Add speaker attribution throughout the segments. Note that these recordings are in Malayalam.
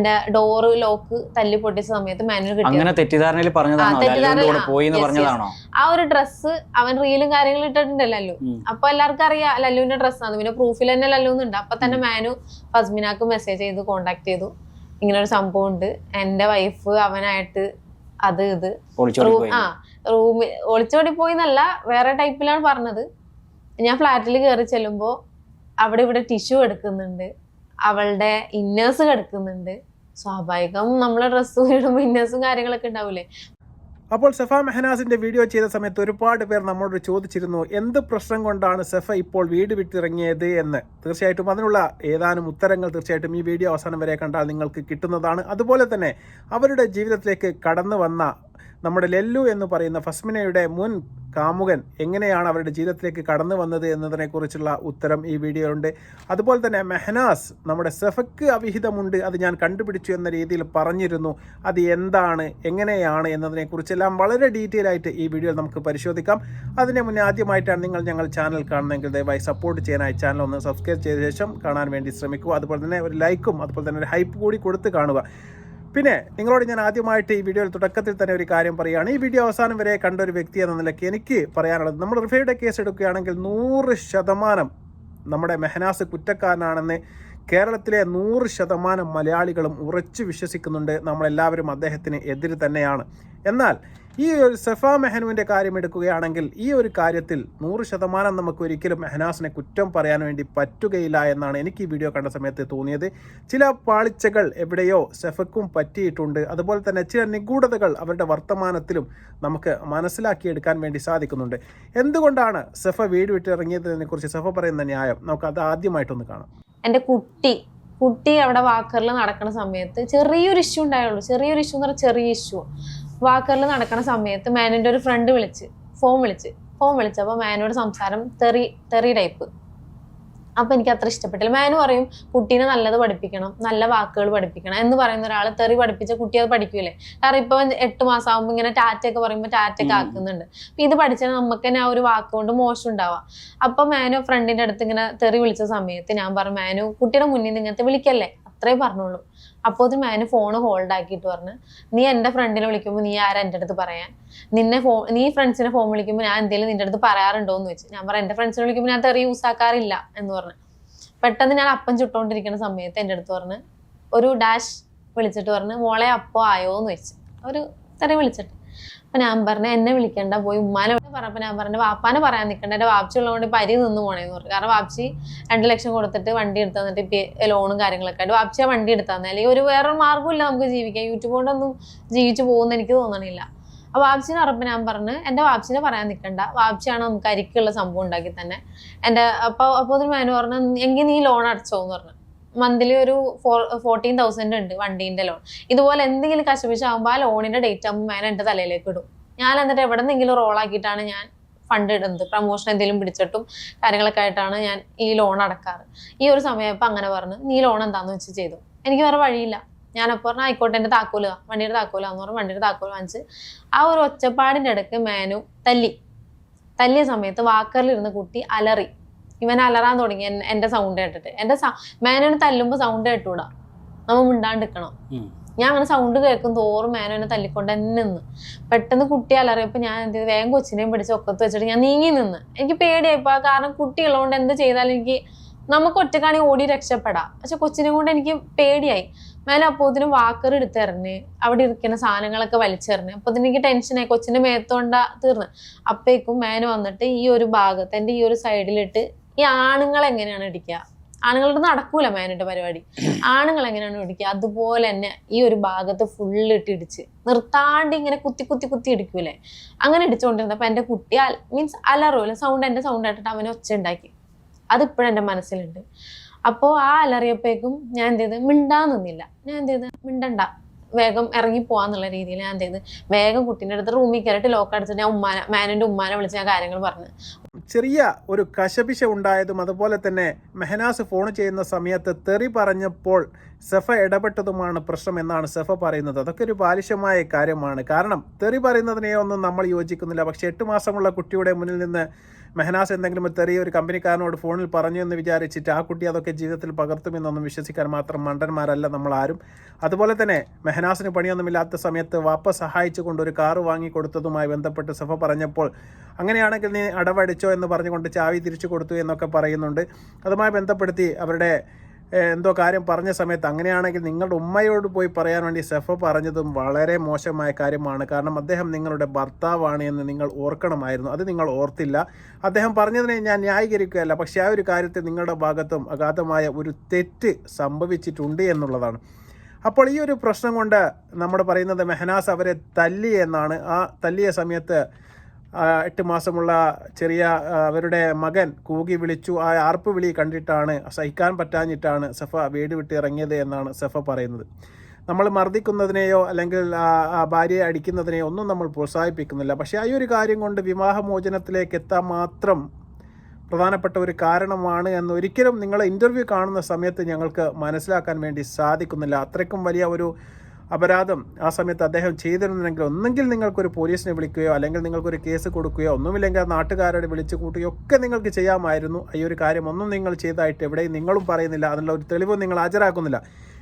Speaker 1: എന്റെ ഡോറ് ലോക്ക് തല്ലി പൊട്ടിച്ച സമയത്ത് മാനുവൽ കിട്ടി.
Speaker 2: അങ്ങനെ തെറ്റിദ്ധാരണയിൽ പറഞ്ഞതാണോ?
Speaker 1: ആ ഒരു ഡ്രസ്സ് അവൻ റീലും കാര്യങ്ങളും ഇട്ടിട്ടുണ്ടല്ലോ. അപ്പൊ എല്ലാവർക്കും അറിയാം ലല്ലുവിന്റെ ഡ്രസ്സാണ്. പിന്നെ പ്രൂഫിൽ തന്നെ ലല്ലുന്നുണ്ട്. അപ്പൊ തന്നെ മാനു ഫസ്മിനാക്ക് മെസ്സേജ് ചെയ്ത് കോണ്ടാക്ട് ചെയ്തു. ഇങ്ങനെ ഒരു സംഭവം ഉണ്ട്, എന്റെ വൈഫ് അവനായിട്ട് അത് ഇത് റൂമിൽ ഒളിച്ചോടി പോയിന്നല്ല, വേറെ ടൈപ്പിലാണ് പറഞ്ഞത്. ഞാൻ ഫ്ലാറ്റിൽ കയറി ചെല്ലുമ്പോ അവിടെ ഇവിടെ ടിഷ്യൂ എടുക്കുന്നുണ്ട്, അവളുടെ ഇന്നേഴ്സ് കിടക്കുന്നുണ്ട്. സ്വാഭാവികം നമ്മളെ ഡ്രസ്സ് ഇടുമ്പോൾ ഇന്നേഴ്സും കാര്യങ്ങളൊക്കെ ഉണ്ടാവൂലേ.
Speaker 3: അപ്പോൾ സഫ മെഹനാസിന്റെ വീഡിയോ ചെയ്ത സമയത്ത് ഒരുപാട് പേർ നമ്മളോട് ചോദിച്ചിരുന്നു എന്ത് പ്രശ്നം കൊണ്ടാണ് സഫ ഇപ്പോൾ വീട് വിട്ടിറങ്ങിയത് എന്ന്. തീർച്ചയായിട്ടും അതിനുള്ള ഏതാനും ഉത്തരങ്ങൾ തീർച്ചയായിട്ടും ഈ വീഡിയോ അവസാനം വരെ കണ്ടാൽ നിങ്ങൾക്ക് കിട്ടുന്നതാണ്. അതുപോലെ തന്നെ അവരുടെ ജീവിതത്തിലേക്ക് കടന്നു വന്ന നമ്മുടെ ലല്ലു എന്ന് പറയുന്ന ഫസ്മിനയുടെ മുൻ കാമുകൻ എങ്ങനെയാണ് അവരുടെ ജീവിതത്തിലേക്ക് കടന്നു വന്നത് എന്നതിനെക്കുറിച്ചുള്ള ഉത്തരം ഈ വീഡിയോയിലുണ്ട്. അതുപോലെ തന്നെ മെഹനാസ് നമ്മുടെ സഫയ്ക്ക് അവിഹിതമുണ്ട്, അത് ഞാൻ കണ്ടുപിടിച്ചു എന്ന രീതിയിൽ പറഞ്ഞിരുന്നു. അത് എന്താണ്, എങ്ങനെയാണ് എന്നതിനെക്കുറിച്ചെല്ലാം വളരെ ഡീറ്റെയിൽ ആയിട്ട് ഈ വീഡിയോയിൽ നമുക്ക് പരിശോധിക്കാം. അതിന് മുന്നേ ആദ്യമായിട്ടാണ് നിങ്ങൾ ഞങ്ങൾ ചാനൽ കാണുന്നതെങ്കിൽ ദയവായി സപ്പോർട്ട് ചെയ്യാനായി ചാനൽ ഒന്ന് സബ്സ്ക്രൈബ് ചെയ്ത ശേഷം കാണാൻ വേണ്ടി ശ്രമിക്കുക. അതുപോലെ തന്നെ ഒരു ലൈക്കും അതുപോലെ തന്നെ ഒരു ഹൈപ്പ് കൂടി കൊടുത്ത് കാണുക. പിന്നെ നിങ്ങളോട് ഞാൻ ആദ്യമായിട്ട് ഈ വീഡിയോയിൽ തുടക്കത്തിൽ തന്നെ ഒരു കാര്യം പറയുകയാണ്. ഈ വീഡിയോ അവസാനം വരെ കണ്ട ഒരു വ്യക്തി എന്ന നിലയ്ക്ക് എനിക്ക് പറയാനുള്ളത്, നമ്മൾ റിഫയുടെ കേസ് എടുക്കുകയാണെങ്കിൽ 100% നമ്മുടെ മെഹനാസ് കുറ്റക്കാരനാണെന്ന് കേരളത്തിലെ 100% മലയാളികളും ഉറച്ചു വിശ്വസിക്കുന്നുണ്ട്. നമ്മളെല്ലാവരും അദ്ദേഹത്തിന് എതിര് തന്നെയാണ്. എന്നാൽ ഈ ഒരു സഫ മെഹനുവിൻ്റെ കാര്യം എടുക്കുകയാണെങ്കിൽ ഈ ഒരു കാര്യത്തിൽ 100% നമുക്ക് ഒരിക്കലും മെഹനാസിനെ കുറ്റം പറയാൻ വേണ്ടി പറ്റുകയില്ല എന്നാണ് എനിക്ക് ഈ വീഡിയോ കണ്ട സമയത്ത് തോന്നിയത്. ചില പാളിച്ചകൾ എവിടെയോ സഫക്കും പറ്റിയിട്ടുണ്ട്. അതുപോലെ തന്നെ ചില നിഗൂഢതകൾ അവരുടെ വർത്തമാനത്തിലും നമുക്ക് മനസ്സിലാക്കിയെടുക്കാൻ വേണ്ടി സാധിക്കുന്നുണ്ട്. എന്തുകൊണ്ടാണ് സഫ വീട് വിട്ടിറങ്ങിയതിനെ കുറിച്ച് സഫ പറയുന്ന ന്യായം നമുക്ക് അത് ആദ്യമായിട്ടൊന്ന് കാണാം.
Speaker 1: എൻ്റെ കുട്ടി അവിടെ വാക്കറിൽ നടക്കുന്ന സമയത്ത് ചെറിയൊരു ഇഷ്യൂ ഉണ്ടായുള്ളൂ. ചെറിയൊരു ഇഷ്യൂ എന്ന് പറഞ്ഞാൽ ചെറിയ ഇഷ്യൂ. വാക്കറിൽ നടക്കുന്ന സമയത്ത് മാനുവിൻ്റെ ഒരു ഫ്രണ്ട് ഫോൺ വിളിച്ചപ്പോൾ മാനുവിടെ സംസാരം തെറി ടൈപ്പ്. അപ്പം എനിക്ക് അത്ര ഇഷ്ടപ്പെട്ടില്ല. മാനു പറയും കുട്ടീനെ നല്ലത് പഠിപ്പിക്കണം, നല്ല വാക്കുകൾ പഠിപ്പിക്കണം എന്ന് പറയുന്ന ഒരാൾ തെറി പഠിപ്പിച്ച കുട്ടി അത് പഠിക്കൂലേ. കാരണം ഇപ്പൊ 8 മാസം ആകുമ്പോൾ ഇങ്ങനെ ടാറ്റയൊക്കെ പറയുമ്പോൾ ടാറ്റയൊക്കെ ആക്കുന്നുണ്ട്. അപ്പൊ ഇത് പഠിച്ചാൽ നമുക്ക് തന്നെ ആ ഒരു വാക്കുകൊണ്ട് മോശം ഉണ്ടാവാം. അപ്പൊ മാനു ഫ്രണ്ടിന്റെ അടുത്ത് ഇങ്ങനെ തെറി വിളിച്ച സമയത്ത് ഞാൻ പറഞ്ഞു, മാനു കുട്ടിയുടെ മുന്നിൽ നിന്ന് ഇങ്ങനത്തെ വിളിക്കല്ലേ, അത്രേ പറഞ്ഞോളൂ. അപ്പോൾ അത് മാനു ഫോണ് ഹോൾഡ് ആക്കിയിട്ട് പറഞ്ഞു, നീ എൻ്റെ ഫ്രണ്ടിനെ വിളിക്കുമ്പോൾ നീ ആരാ എൻ്റെ അടുത്ത് പറയാൻ? നീ ഫ്രണ്ട്സിനെ ഫോൺ വിളിക്കുമ്പോൾ ഞാൻ എന്തെങ്കിലും നിന്റെ അടുത്ത് പറയാറുണ്ടോ എന്ന് വെച്ച്. ഞാൻ പറഞ്ഞു എൻ്റെ ഫ്രണ്ട്സിനെ വിളിക്കുമ്പോൾ ഞാൻ തെറി യൂസ് ആക്കാറില്ല എന്ന് പറഞ്ഞു. പെട്ടെന്ന് ഞാൻ അപ്പം ചുട്ടോണ്ടിരിക്കുന്ന സമയത്ത് എൻ്റെ അടുത്ത് പറഞ്ഞ് ഒരു ഡാഷ് വിളിച്ചിട്ട് പറഞ്ഞ് മോളെ അപ്പോ ആയോ എന്ന് വെച്ച് ഒരു തെറി വിളിച്ചിട്ട്. അപ്പൊ ഞാൻ പറഞ്ഞു എന്നെ വിളിക്കണ്ട, പോയി ഉമ്മാനെ പറഞ്ഞപ്പോൾ ഞാൻ പറഞ്ഞു വാപ്പാനെ പറയാൻ നിൽക്കണ്ട, എൻ്റെ വാപ്ചി ഉള്ളതുകൊണ്ട് ഇപ്പം അരി നിന്ന് പോണേന്ന് പറഞ്ഞു. കാരണം വാപ്ചി 2 ലക്ഷം കൊടുത്തിട്ട് വണ്ടി എടുത്തു തന്നിട്ട് ഇപ്പം ലോണും കാര്യങ്ങളൊക്കെ ആയിട്ട് വാപ്ചിയെ വണ്ടി എടുത്തു തന്നെ, അല്ലെങ്കിൽ വേറൊരു മാർഗ്ഗമില്ല നമുക്ക് ജീവിക്കാം. യൂട്യൂബ് കൊണ്ടൊന്നും ജീവിച്ചു പോകുമെന്ന് എനിക്ക് തോന്നണില്ല. അപ്പോൾ വാപ്ചിനെ പറഞ്ഞപ്പോൾ ഞാൻ പറഞ്ഞു എൻ്റെ വാപ്ചിനെ പറയാൻ നിൽക്കണ്ട, വാപ്ചിയാണ് നമുക്ക് അരിക്കുള്ള സംഭവം ഉണ്ടാക്കി തന്നെ. എൻ്റെ അപ്പോൾ ഒരു മാനു പറഞ്ഞു എങ്കിൽ നീ ലോൺ അടച്ചോ എന്ന് പറഞ്ഞു. മന്ത്ലി ഒരു 14,000 ഉണ്ട് വണ്ടീൻ്റെ ലോൺ. ഇതുപോലെ എന്തെങ്കിലും കശപിശാകുമ്പോൾ ആ ലോണിൻ്റെ ഡേറ്റ് ആകുമ്പോൾ മാൻ എൻ്റെ തലയിലേക്ക് ഇടും. ഞാൻ എന്നിട്ട് എവിടെ നിന്നെങ്കിലും റോളാക്കിയിട്ടാണ് ഞാൻ ഫണ്ട് ഇടുന്നത്. പ്രമോഷൻ എന്തെങ്കിലും പിടിച്ചിട്ടും കാര്യങ്ങളൊക്കെ ആയിട്ടാണ് ഞാൻ ഈ ലോൺ അടക്കാറ്. ഈ ഒരു സമയപ്പോൾ അങ്ങനെ പറഞ്ഞു നീ ലോൺ എന്താണെന്ന് വെച്ച് ചെയ്തു. എനിക്ക് വേറെ വഴിയില്ല. ഞാനപ്പോൾ പറഞ്ഞു ആയിക്കോട്ടെ എൻ്റെ താക്കോല് വണ്ടിയുടെ താക്കോലാന്ന് പറഞ്ഞു. വണ്ടിയുടെ താക്കോൽ വാങ്ങിച്ച് ആ ഒരു ഒച്ചപ്പാടിൻ്റെ ഇടയ്ക്ക് മാനു തല്ലിയ സമയത്ത് വാക്കറിലിരുന്ന കുട്ടി അലറി. ഇവൻ അലറാൻ തുടങ്ങി എൻ്റെ സൗണ്ട് കേട്ടിട്ട്. എൻ്റെ മാനുവിനെ തല്ലുമ്പോൾ സൗണ്ട് കേട്ടൂടാ, നമ്മൾ മിണ്ടാണ്ടിരിക്കണം. ഞാൻ അങ്ങനെ സൗണ്ട് കേൾക്കും തോറും മാനുവിനെ തല്ലിക്കൊണ്ട് തന്നെ നിന്ന്. പെട്ടെന്ന് കുട്ടി അലറിയപ്പോൾ ഞാൻ എന്ത് ചെയ്തു, വേഗം കൊച്ചിനെയും പിടിച്ച് ഒക്കത്ത് വെച്ചിട്ട് ഞാൻ നീങ്ങി നിന്ന്. എനിക്ക് പേടിയായിപ്പോൾ. കാരണം കുട്ടിയുള്ളതുകൊണ്ട് എന്ത് ചെയ്താലും നമുക്ക് ഒറ്റക്കാണെങ്കിൽ ഓടി രക്ഷപ്പെടാം. പക്ഷെ കൊച്ചിനെ കൊണ്ട് എനിക്ക് പേടിയായി. മാനു അപ്പോത്തിന് വാക്കർ എടുത്തെറിഞ്ഞ് അവിടെ ഇരിക്കുന്ന സാധനങ്ങളൊക്കെ വലിച്ചെറിഞ്ഞ്. അപ്പൊ എനിക്ക് ടെൻഷനായി, കൊച്ചിന്റെ മേത്തോണ്ടാ തീർന്ന്. അപ്പേക്കും മാനു വന്നിട്ട് ഈ ഒരു ഭാഗത്ത് എൻ്റെ ഈ ഒരു സൈഡിലിട്ട് ഈ ആണുങ്ങൾ എങ്ങനെയാണ് ഇടിക്കുക, ആണുങ്ങളുടെ നടക്കൂല മാനുവിന്റെ പരിപാടി, ആണുങ്ങൾ എങ്ങനെയാണ് ഇടിക്കുക അതുപോലെ തന്നെ ഈ ഒരു ഭാഗത്ത് ഫുള്ളിട്ട് ഇടിച്ച് നിർത്താണ്ട് ഇങ്ങനെ കുത്തി ഇടിക്കൂലേ, അങ്ങനെ ഇടിച്ചുകൊണ്ടിരുന്നപ്പോ എൻ്റെ കുട്ടി മീൻസ് അലറൂല സൗണ്ട്, എൻ്റെ സൗണ്ട് ആയിട്ടിട്ട് അവനെ ഒച്ച ഉണ്ടാക്കി. അതിപ്പോഴും എൻ്റെ മനസ്സിലുണ്ട്. അപ്പോൾ ആ അലറിയപ്പോഴേക്കും ഞാൻ എന്ത് ചെയ്ത് മിണ്ടാൻ നിന്നില്ല. ഞാൻ എന്ത് ചെയ്ത് മിണ്ടണ്ട, വേഗം ഇറങ്ങി പോവാന്നുള്ള രീതിയിൽ ഞാൻ എന്ത് ചെയ്ത് വേഗം കുട്ടീൻ്റെ അടുത്ത് റൂമിൽ കയറിയിട്ട് ലോക്ക് അടിച്ചിട്ട് ഞാൻ മാനുവിൻ്റെ ഉമ്മാനെ വിളിച്ച് ഞാൻ കാര്യങ്ങൾ പറഞ്ഞു.
Speaker 3: ചെറിയ ഒരു കശപിശ ഉണ്ടായതും അതുപോലെ തന്നെ മെഹനാസ് ഫോൺ ചെയ്യുന്ന സമയത്ത് തെറി പറഞ്ഞപ്പോൾ സഫ ഇടപെട്ടതുമാണ് പ്രശ്നം എന്നാണ് സഫ പറയുന്നത്. അതൊക്കെ ഒരു ബാലിശമായ കാര്യമാണ്. കാരണം തെറി പറയുന്നതിനെ ഒന്നും നമ്മൾ യോജിക്കുന്നില്ല. പക്ഷെ 8 മാസമുള്ള കുട്ടിയുടെ മുന്നിൽ നിന്ന് മെഹനാസ് എന്തെങ്കിലും ചെറിയൊരു കമ്പനിക്കാരനോട് ഫോണിൽ പറഞ്ഞു എന്ന് വിചാരിച്ചിട്ട് ആ കുട്ടി അതൊക്കെ ജീവിതത്തിൽ പകർത്തുമെന്നൊന്നും വിശ്വസിക്കാൻ മാത്രം മണ്ടന്മാരല്ല നമ്മളാരും. അതുപോലെ തന്നെ മെഹനാസിന് പണിയൊന്നുമില്ലാത്ത സമയത്ത് വാപ്പ സഹായിച്ചു കൊണ്ട് ഒരു കാറ് വാങ്ങിക്കൊടുത്തതുമായി ബന്ധപ്പെട്ട് സഫ പറഞ്ഞപ്പോൾ അങ്ങനെയാണെങ്കിൽ നീ അടവടിച്ചോ എന്ന് പറഞ്ഞുകൊണ്ട് ചാവി തിരിച്ചു കൊടുത്തു എന്നൊക്കെ പറയുന്നുണ്ട്. അതുമായി ബന്ധപ്പെടുത്തി അവരുടെ എന്തോ കാര്യം പറഞ്ഞ സമയത്ത് അങ്ങനെയാണെങ്കിൽ നിങ്ങളുടെ ഉമ്മയോട് പോയി പറയാൻ വേണ്ടി സഫ പറഞ്ഞതും വളരെ മോശമായ കാര്യമാണ്. കാരണം അദ്ദേഹം നിങ്ങളുടെ ഭർത്താവാണ് എന്ന് നിങ്ങൾ ഓർക്കണമായിരുന്നു. അത് നിങ്ങൾ ഓർത്തില്ല. അദ്ദേഹം പറഞ്ഞതിനെ ഞാൻ ന്യായീകരിക്കുകയല്ല, പക്ഷേ ആ ഒരു കാര്യത്തിൽ നിങ്ങളുടെ ഭാഗത്തും അഗാധമായ ഒരു തെറ്റ് സംഭവിച്ചിട്ടുണ്ട് എന്നുള്ളതാണ്. അപ്പോൾ ഈ ഒരു പ്രശ്നം കൊണ്ട് നമ്മൾ പറയുന്നത് മെഹനാസ് അവരെ തല്ലി എന്നാണ്. ആ തല്ലിയ സമയത്ത് 8 മാസമുള്ള ചെറിയ അവരുടെ മകൻ കൂകി വിളിച്ചു. ആ ആർപ്പ് വിളി കണ്ടിട്ടാണ്, സഹിക്കാൻ പറ്റാഞ്ഞിട്ടാണ് സഫ വീട് വിട്ട് ഇറങ്ങിയത് എന്നാണ് സഫ പറയുന്നത്. നമ്മൾ മർദ്ദിക്കുന്നതിനെയോ അല്ലെങ്കിൽ ഭാര്യയെ അടിക്കുന്നതിനെയോ ഒന്നും നമ്മൾ പ്രോത്സാഹിപ്പിക്കുന്നില്ല. പക്ഷേ ആ ഒരു കാര്യം കൊണ്ട് വിവാഹമോചനത്തിലേക്ക് എത്താൻ മാത്രം പ്രധാനപ്പെട്ട ഒരു കാരണമാണ് എന്ന് ഒരിക്കലും നിങ്ങൾ ഇൻ്റർവ്യൂ കാണുന്ന സമയത്ത് ഞങ്ങൾക്ക് മനസ്സിലാക്കാൻ വേണ്ടി സാധിക്കുന്നില്ല. അത്രയ്ക്കും വലിയ ഒരു അപരാധം ആ സമയത്ത് അദ്ദേഹം ചെയ്തിരുന്നെങ്കിൽ ഒന്നെങ്കിൽ നിങ്ങൾക്കൊരു പോലീസിനെ വിളിക്കുകയോ അല്ലെങ്കിൽ നിങ്ങൾക്കൊരു കേസ് കൊടുക്കുകയോ ഒന്നുമില്ലെങ്കിൽ നാട്ടുകാരോട് വിളിച്ചു കൂട്ടുകയോ ഒക്കെ നിങ്ങൾക്ക് ചെയ്യാമായിരുന്നു. ഈ ഒരു കാര്യം ഒന്നും നിങ്ങൾ ചെയ്തതായിട്ട് എവിടെയും നിങ്ങളും പറയുന്നില്ല, അതിനുള്ള ഒരു തെളിവും നിങ്ങൾ ഹാജരാക്കുന്നില്ല.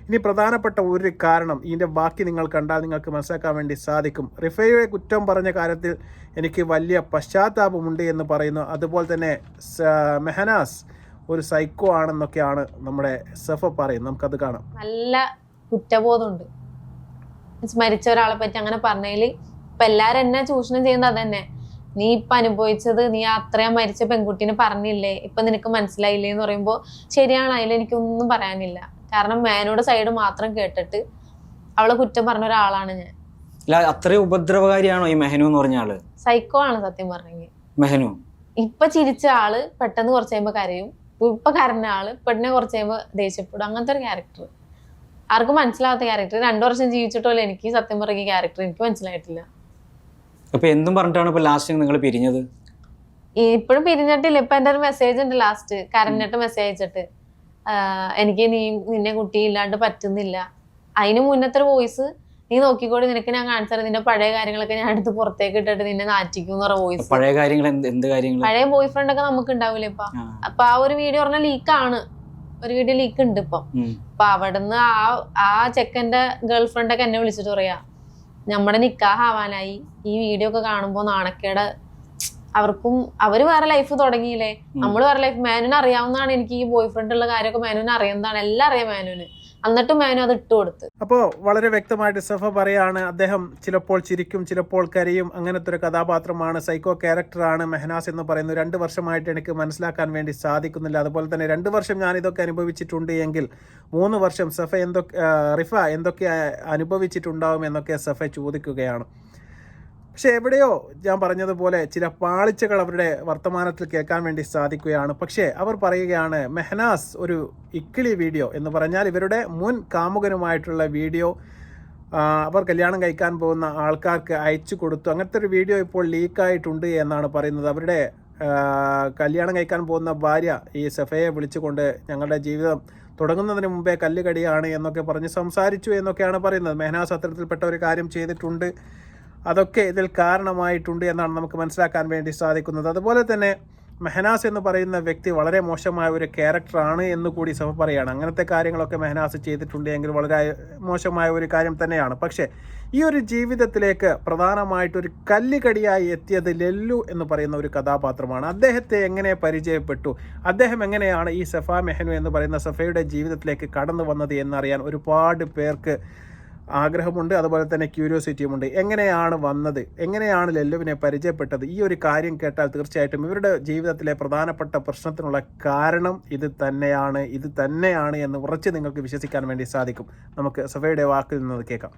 Speaker 3: ഇനി പ്രധാനപ്പെട്ട ഒരു കാരണം ഇതിൻ്റെ ബാക്കി നിങ്ങൾ കണ്ടാൽ നിങ്ങൾക്ക് മനസ്സിലാക്കാൻ വേണ്ടി സാധിക്കും. റിഫയെ കുറ്റം പറഞ്ഞ കാര്യത്തിൽ എനിക്ക് വലിയ പശ്ചാത്താപമുണ്ട് എന്ന് പറയുന്നു. അതുപോലെ തന്നെ മെഹനാസ് ഒരു സൈക്കോ ആണെന്നൊക്കെയാണ് നമ്മുടെ സഫ പറയുന്നത്. നമുക്കത് കാണാം.
Speaker 1: നല്ല കുറ്റബോധമുണ്ട്. മരിച്ച ഒരാളെ പറ്റി അങ്ങനെ പറഞ്ഞതിൽ ഇപ്പൊ എല്ലാരും എന്നെ ചൂഷണം ചെയ്യുന്നത് അതന്നെ. നീ ഇപ്പൊ അനുഭവിച്ചത് നീ അത്രയും മരിച്ച പെൺകുട്ടീനെ പറഞ്ഞില്ലേ, ഇപ്പൊ നിനക്ക് മനസ്സിലായില്ലേ എന്ന് പറയുമ്പോ ശരിയാണ്. അതിൽ എനിക്കൊന്നും പറയാനില്ല. കാരണം മേനോടെ സൈഡ് മാത്രം കേട്ടിട്ട് അവളെ കുറ്റം പറഞ്ഞ ഒരാളാണ് ഞാൻ.
Speaker 2: അത്രയും ഉപദ്രവകാരിയാണോ ഈ മെഹനു എന്ന് പറഞ്ഞ ആള്?
Speaker 1: സൈക്കോ ആണ് സത്യം പറഞ്ഞെങ്കിൽ.
Speaker 2: മെഹനു
Speaker 1: ഇപ്പൊ ചിരിച്ച ആള് പെട്ടെന്ന് കുറച്ച് കഴിയുമ്പോ കരയും, ഇപ്പൊ കരഞ്ഞ ആള് പെട്ടെന്ന് കുറച്ച് കഴിയുമ്പോ ദേഷ്യപ്പെടും. അങ്ങനത്തെ ഒരു ക്യാരക്ടർ ആർക്കും മനസ്സിലാവാത്ത ക്യാരക്ടർ. 2 വർഷം ജീവിച്ചിട്ടുള്ള എനിക്ക് സത്യം പറഞ്ഞ ക്യാരക്ടർ എനിക്ക് മനസ്സിലായിട്ടില്ല.
Speaker 2: അപ്പൊ എന്തും പറഞ്ഞിട്ടാണ് ഇപ്പൊ ലാസ്റ്റ് നിങ്ങൾ പിരിഞ്ഞത്?
Speaker 1: ഇപ്പോഴും പിരിഞ്ഞിട്ടില്ല. ഇപ്പൊ എന്റെ ഒരു മെസ്സേജ് ഉണ്ട് ലാസ്റ്റ് കരഞ്ഞിട്ട് മെസ്സേജ് അയച്ചിട്ട്, എനിക്ക് നിന്നെ കുട്ടി ഇല്ലാണ്ട് പറ്റുന്നില്ല. അതിന് മുന്നത്തെ ഒരു വോയിസ് നീ നോക്കിക്കോടി, നിനക്ക് ഞാൻ കാണിച്ചാൽ നിന്റെ പഴയ കാര്യങ്ങളൊക്കെ ഞാൻ എടുത്ത് പുറത്തേക്ക് ഇട്ടിട്ട് നിന്നെ നാറ്റിക്കും എന്ന് പറഞ്ഞ വോയിസ്.
Speaker 2: പഴയ കാര്യങ്ങൾ എന്ത് കാര്യങ്ങൾ? പഴയ
Speaker 1: ബോയ് ഫ്രണ്ട് ഒക്കെ നമുക്ക് ഉണ്ടാവില്ലേ ഇപ്പൊ. അപ്പൊ ആ ഒരു വീഡിയോ പറഞ്ഞാൽ ലീക്കാണ്, ഒരു വീഡിയോ ലീക്ക് ഉണ്ട് ഇപ്പം. അപ്പൊ അവിടുന്ന് ആ ചെക്കന്റെ ഗേൾ ഫ്രണ്ട് ഒക്കെ എന്നെ വിളിച്ചിട്ട് പറയാ നമ്മുടെ നിക്കാഹ് ആവാനായി, ഈ വീഡിയോ ഒക്കെ കാണുമ്പോ നാണക്കേട്. അവര് വേറെ ലൈഫ് തുടങ്ങിയില്ലേ, നമ്മള് വേറെ ലൈഫ്. മേനുവിന് അറിയാവുന്നതാണ് എനിക്ക് ഈ ബോയ് ഫ്രണ്ട് ഉള്ള കാര്യമൊക്കെ മേനുവിന് അറിയുന്നതാണ്, എല്ലാം അറിയാം മേനുവിന്. എന്നിട്ടും മേനു അത് ഇട്ട് കൊടുത്ത്.
Speaker 3: അപ്പോൾ വളരെ വ്യക്തമായിട്ട് സഫ പറയാണ്, അദ്ദേഹം ചിലപ്പോൾ ചിരിക്കും, ചിലപ്പോൾ കരയും. അങ്ങനത്തെ ഒരു കഥാപാത്രമാണ്, സൈക്കോ ക്യാരക്ടറാണ് മെഹനാസ് എന്ന് പറയുന്നത്. 2 വർഷമായിട്ട് എനിക്ക് മനസ്സിലാക്കാൻ വേണ്ടി സാധിക്കുന്നില്ല. അതുപോലെ തന്നെ 2 വർഷം ഞാൻ ഇതൊക്കെ അനുഭവിച്ചിട്ടുണ്ട് എങ്കിൽ 3 വർഷം റിഫ എന്തൊക്കെ അനുഭവിച്ചിട്ടുണ്ടാവും എന്നൊക്കെ സഫ ചോദിക്കുകയാണ്. പക്ഷെ എവിടെയോ ഞാൻ പറഞ്ഞതുപോലെ ചില പാളിച്ചകൾ അവരുടെ വർത്തമാനത്തിൽ കേൾക്കാൻ വേണ്ടി സാധിക്കുകയാണ്. പക്ഷേ അവർ പറയുകയാണ് മെഹനാസ് ഒരു ഇക്കിളി വീഡിയോ എന്ന് പറഞ്ഞാൽ ഇവരുടെ മുൻ കാമുകനുമായിട്ടുള്ള വീഡിയോ അവർ കല്യാണം കഴിക്കാൻ പോകുന്ന ആൾക്കാർക്ക് അയച്ചു കൊടുത്തു. അങ്ങനത്തെ ഒരു വീഡിയോ ഇപ്പോൾ ലീക്കായിട്ടുണ്ട് എന്നാണ് പറയുന്നത്. അവരുടെ കല്യാണം കഴിക്കാൻ പോകുന്ന ഭാര്യ ഈ സഫയെ വിളിച്ചുകൊണ്ട് ഞങ്ങളുടെ ജീവിതം തുടങ്ങുന്നതിന് മുമ്പേ കല്ലുകടിയാണ് എന്നൊക്കെ പറഞ്ഞ് സംസാരിച്ചു എന്നൊക്കെയാണ് പറയുന്നത്. മെഹനാസ് അത്തരത്തിൽപ്പെട്ട ഒരു കാര്യം ചെയ്തിട്ടുണ്ട്, അതൊക്കെ ഇതിൽ കാരണമായിട്ടുണ്ട് എന്നാണ് നമുക്ക് മനസ്സിലാക്കാൻ വേണ്ടി സാധിക്കുന്നത്. അതുപോലെ തന്നെ മെഹനാസ് എന്ന് പറയുന്ന വ്യക്തി വളരെ മോശമായ ഒരു ക്യാരക്ടറാണ് എന്ന് കൂടി സഫ പറയുകയാണ്. അങ്ങനത്തെ കാര്യങ്ങളൊക്കെ മെഹനാസ് ചെയ്തിട്ടുണ്ട് എങ്കിൽ വളരെ മോശമായ ഒരു കാര്യം തന്നെയാണ്. പക്ഷേ ഈ ഒരു ജീവിതത്തിലേക്ക് പ്രധാനമായിട്ടൊരു കല്ലുകടിയായി എത്തിയത് ലല്ലു എന്ന് പറയുന്ന ഒരു കഥാപാത്രമാണ്. അദ്ദേഹത്തെ എങ്ങനെ പരിചയപ്പെട്ടു, അദ്ദേഹം എങ്ങനെയാണ് ഈ സഫ മെഹനു എന്ന് പറയുന്ന സഫയുടെ ജീവിതത്തിലേക്ക് കടന്നു വന്നത് എന്നറിയാൻ ഒരുപാട് പേർക്ക് ആഗ്രഹമുണ്ട്. അതുപോലെ തന്നെ ക്യൂരിയോസിറ്റിയുമുണ്ട്. എങ്ങനെയാണ് വന്നത്, എങ്ങനെയാണ് ലല്ലുവിനെ പരിചയപ്പെട്ടത്? ഈ ഒരു കാര്യം കേട്ടാൽ തീർച്ചയായിട്ടും ഇവരുടെ ജീവിതത്തിലെ പ്രധാനപ്പെട്ട പ്രശ്നത്തിനുള്ള കാരണം ഇത് തന്നെയാണ് എന്ന് ഉറച്ച് നിങ്ങൾക്ക് വിശ്വസിക്കാൻ വേണ്ടി സാധിക്കും. നമുക്ക് സഫയുടെ വാക്കിൽ നിന്ന് കേൾക്കാം.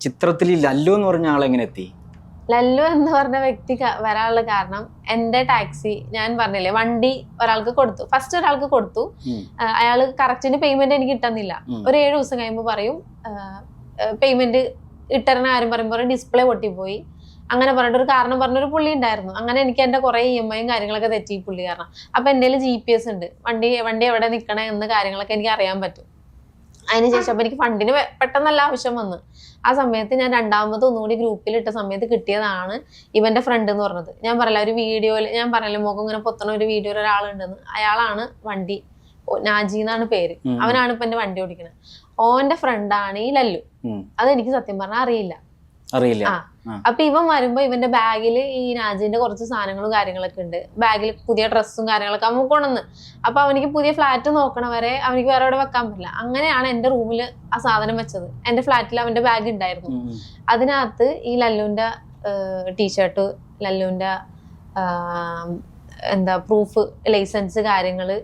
Speaker 2: ചിത്രത്തിൽ ലല്ലു എന്ന് പറഞ്ഞ ആളെങ്ങനെ എത്തി?
Speaker 1: ലല്ലു എന്ന് പറഞ്ഞ വ്യക്തി വരാനുള്ള കാരണം, എന്റെ ടാക്സി ഞാൻ പറഞ്ഞില്ലേ വണ്ടി ഒരാൾക്ക് കൊടുത്തു, ഫസ്റ്റ് ഒരാൾക്ക് കൊടുത്തു. അയാള് കറക്റ്റിന് പേയ്മെന്റ് എനിക്ക് കിട്ടുന്നില്ല. ഒരു 7 ദിവസം കഴിയുമ്പോൾ പറയും പേയ്മെന്റ് ഇട്ടറിന് കാര്യം പറയുമ്പോൾ ഡിസ്പ്ലേ പൊട്ടിപ്പോയി. അങ്ങനെ പറഞ്ഞിട്ട് ഒരു കാരണം പറഞ്ഞൊരു പുള്ളി ഉണ്ടായിരുന്നു. അങ്ങനെ എനിക്ക് എന്റെ കുറെ EMI കാര്യങ്ങളൊക്കെ തെറ്റി പുള്ളി കാരണം. അപ്പൊ എന്റെ GPS ഉണ്ട്, വണ്ടി എവിടെ നിൽക്കണേ എന്ന കാര്യങ്ങളൊക്കെ എനിക്ക് അറിയാൻ പറ്റും. അതിനുശേഷം അപ്പൊ എനിക്ക് ഫണ്ടിന് പെട്ടെന്നല്ല ആവശ്യം വന്നു. ആ സമയത്ത് ഞാൻ രണ്ടാമത് ഒന്നുകൂടി ഗ്രൂപ്പിലിട്ട സമയത്ത് കിട്ടിയതാണ് ഇവന്റെ ഫ്രണ്ട് എന്ന് പറഞ്ഞത്. ഞാൻ പറയില്ല, ഒരു വീഡിയോയിൽ ഞാൻ പറയല്ലോ മുഖം ഇങ്ങനെ പൊത്തണ ഒരു വീഡിയോയിൽ ഒരാളുണ്ടെന്ന്. അയാളാണ് വണ്ടി, നാജി എന്നാണ് പേര്. അവനാണ് ഇപ്പൊ എന്റെ വണ്ടി ഓടിക്കുന്നത്. ഓന്റെ ഫ്രണ്ടാണ് ഈ ലല്ലു. അതെനിക്ക് സത്യം പറഞ്ഞാൽ അറിയില്ല. അപ്പൊ ഇവൻ വരുമ്പോ ഇവന്റെ ബാഗില് ഈ നാജിന്റെ കുറച്ച് സാധനങ്ങളും കാര്യങ്ങളൊക്കെ ഉണ്ട്. ബാഗിൽ പുതിയ ഡ്രസ്സും കാര്യങ്ങളൊക്കെ അവൻ കൊണ്ടുവന്ന്. അപ്പൊ അവനിക്ക് പുതിയ ഫ്ലാറ്റ് നോക്കണ വരെ അവനിക്ക് വേറെ എവിടെ വെക്കാൻ പറ്റില്ല. അങ്ങനെയാണ് എന്റെ റൂമിൽ ആ സാധനം വെച്ചത്. എന്റെ ഫ്ലാറ്റിൽ അവന്റെ ബാഗ് ഉണ്ടായിരുന്നു. അതിനകത്ത് ഈ ലല്ലുവിന്റെ ടീഷർട്ട്, ലല്ലുവിന്റെ എന്താ പ്രൂഫ്, ലൈസൻസ് കാര്യങ്ങള്,